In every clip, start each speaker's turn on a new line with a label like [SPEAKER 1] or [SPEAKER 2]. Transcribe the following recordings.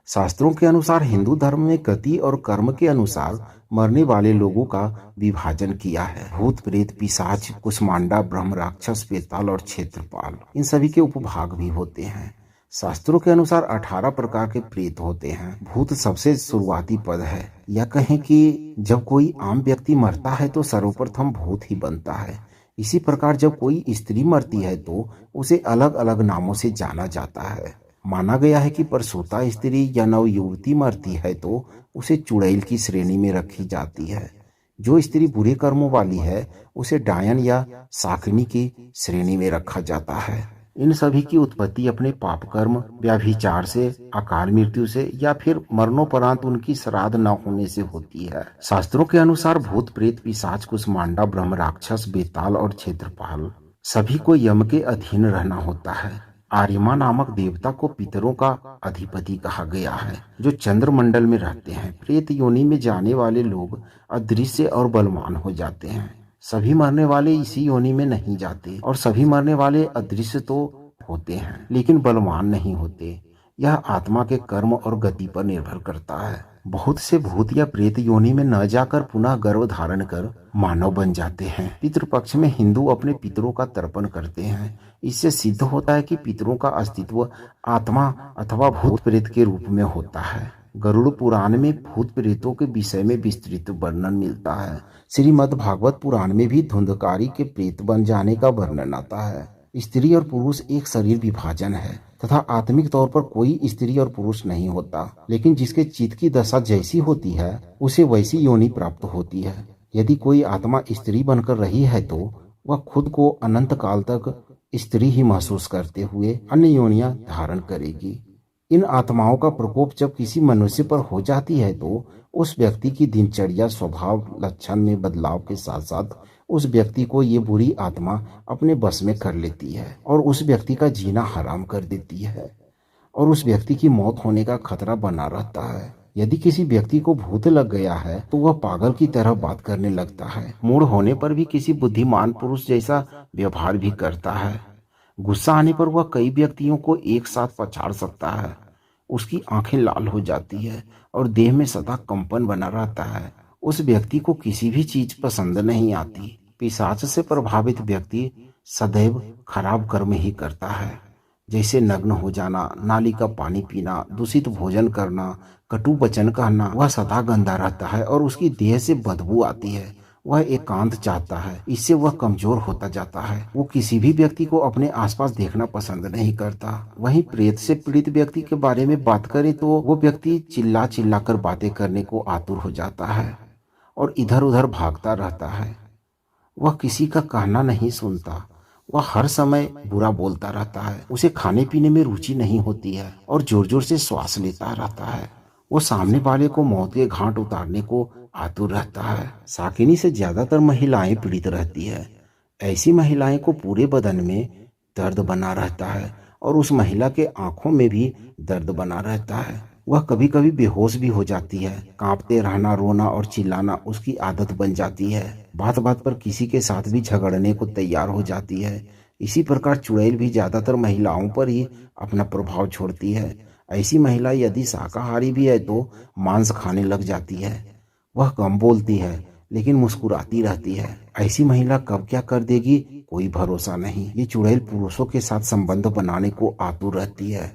[SPEAKER 1] शास्त्रों के अनुसार हिंदू धर्म में गति और कर्म के अनुसार मरने वाले लोगों का विभाजन किया है। भूत, प्रेत, पिशाच, कुष्मांडा, ब्रह्म, राक्षस, बेताल और क्षेत्रपाल, इन सभी के उपभाग भी होते हैं। शास्त्रों के अनुसार 18 प्रकार के प्रेत होते हैं। भूत सबसे शुरुआती पद है। या कहें कि जब कोई आम व्यक्ति मरता है तो सर्वप्रथम भूत ही बनता है। इसी प्रकार जब कोई स्त्री मरती है तो उसे अलग अलग नामों से जाना जाता है। माना गया है कि परसूता स्त्री या नव युवती मरती है तो उसे चुड़ैल की श्रेणी में रखी जाती है। जो स्त्री बुरे कर्मों वाली है उसे डायन या शाकिनी की श्रेणी में रखा जाता है। इन सभी की उत्पत्ति अपने पाप कर्म, व्यभिचार से, अकाल मृत्यु से या फिर मरणोपरांत उनकी श्राद्ध न होने से होती है। शास्त्रों के अनुसार भूत, प्रेत, पिशाच, कुष्मांडा, ब्रह्म, राक्षस, बेताल और क्षेत्रपाल सभी को यम के अधीन रहना होता है। आर्यमा नामक देवता को पितरों का अधिपति कहा गया है, जो चंद्रमंडल में रहते हैं। प्रेत योनि में जाने वाले लोग अदृश्य और बलवान हो जाते हैं। सभी मरने वाले इसी योनि में नहीं जाते और सभी मरने वाले अदृश्य तो होते हैं लेकिन बलवान नहीं होते। यह आत्मा के कर्म और गति पर निर्भर करता है। बहुत से भूत या प्रेत योनि में न जाकर पुनः गर्भ धारण कर मानव बन जाते हैं। पितृपक्ष में हिंदू अपने पितरों का तर्पण करते हैं। इससे सिद्ध होता है कि पितरों का अस्तित्व आत्मा अथवा भूत प्रेत के रूप में होता है। गरुड़ पुराण में भूत प्रेतों के विषय में विस्तृत वर्णन मिलता है। श्रीमद् भागवत पुराण में भी धुंधकारी के प्रेत बन जाने का वर्णन आता है। स्त्री और पुरुष एक शरीर विभाजन है तथा आत्मिक तौर पर कोई स्त्री और पुरुष नहीं होता, लेकिन जिसके चित्त की दशा जैसी होती है उसे वैसी योनि प्राप्त होती है। यदि कोई आत्मा स्त्री बनकर रही है तो वह खुद को अनंत काल तक स्त्री ही महसूस करते हुए अन्य योनियां धारण करेगी। इन आत्माओं का प्रकोप जब किसी मनुष्य पर हो जाती है तो उस व्यक्ति की दिनचर्या, स्वभाव, लक्षण में बदलाव के साथ साथ उस व्यक्ति को ये बुरी आत्मा अपने बस में कर लेती है और उस व्यक्ति का जीना हराम कर देती है और उस व्यक्ति की मौत होने का खतरा बना रहता है। यदि किसी व्यक्ति को भूत लग गया है तो वह पागल की तरह बात करने लगता है। मूड होने पर भी किसी बुद्धिमान पुरुष जैसा व्यवहार भी करता है। गुस्सा आने पर वह कई व्यक्तियों को एक साथ पछाड़ सकता है। उसकी आंखें लाल हो जाती है और देह में सदा कंपन बना रहता है। उस व्यक्ति को किसी भी चीज पसंद नहीं आती। पिशाच से प्रभावित व्यक्ति सदैव खराब कर्म ही करता है, जैसे नग्न हो जाना, नाली का पानी पीना, दूषित भोजन करना, कटु वचन कहना। वह सदा गंदा रहता है और उसकी देह से बदबू आती है। वह एकांत चाहता है, इससे वह कमजोर होता जाता है। वो किसी भी व्यक्ति को अपने आसपास देखना पसंद नहीं करता। वहीं प्रेत से पीड़ित व्यक्ति के बारे में बात करें तो वो व्यक्ति चिल्ला चिल्ला कर बातें करने को आतुर हो जाता है और इधर उधर भागता रहता है। वह किसी का कहना नहीं सुनता। वह हर समय बुरा बोलता रहता है। उसे खाने पीने में रुचि नहीं होती है और जोर जोर से श्वास लेता रहता है। वो सामने वाले को मौत के घाट उतारने को आतुर रहता है। शाकिनी से ज्यादातर महिलाएं पीड़ित रहती है। ऐसी महिलाएं को पूरे बदन में दर्द बना रहता है और उस महिला के आंखों में भी दर्द बना रहता है। वह कभी कभी बेहोश भी हो जाती है। कांपते रहना, रोना और चिल्लाना उसकी आदत बन जाती है। बात बात पर किसी के साथ भी झगड़ने को तैयार हो जाती है। इसी प्रकार चुड़ैल भी ज्यादातर महिलाओं पर ही अपना प्रभाव छोड़ती है। ऐसी महिला यदि शाकाहारी भी है तो मांस खाने लग जाती है। वह कम बोलती है लेकिन मुस्कुराती रहती है। ऐसी महिला कब क्या कर देगी कोई भरोसा नहीं। ये चुड़ैल पुरुषों के साथ संबंध बनाने को आतुर रहती है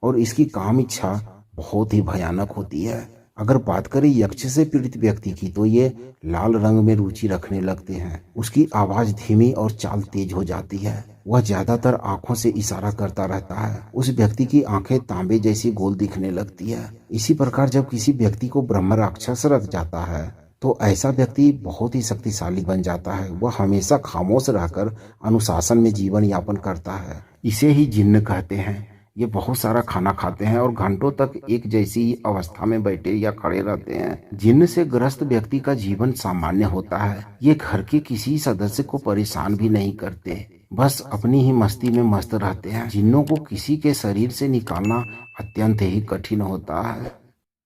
[SPEAKER 1] और इसकी काम इच्छा बहुत ही भयानक होती है। अगर बात करें यक्ष से पीड़ित व्यक्ति की तो ये लाल रंग में रुचि रखने लगते हैं। उसकी आवाज धीमी और चाल तेज हो जाती है। वह ज्यादातर आंखों से इशारा करता रहता है। उस व्यक्ति की आंखें तांबे जैसी गोल दिखने लगती है। इसी प्रकार जब किसी व्यक्ति को ब्रह्म राक्षस रख जाता है तो ऐसा व्यक्ति बहुत ही शक्तिशाली बन जाता है। वह हमेशा खामोश रहकर अनुशासन में जीवन यापन करता है। इसे ही जिन्न कहते हैं। ये बहुत सारा खाना खाते हैं और घंटों तक एक जैसी अवस्था में बैठे या खड़े रहते हैं। जिन्न से ग्रस्त व्यक्ति का जीवन सामान्य होता है। ये घर के किसी सदस्य को परेशान भी नहीं करते, बस अपनी ही मस्ती में मस्त रहते हैं। जिन्नों को किसी के शरीर से निकालना अत्यंत ही कठिन होता है।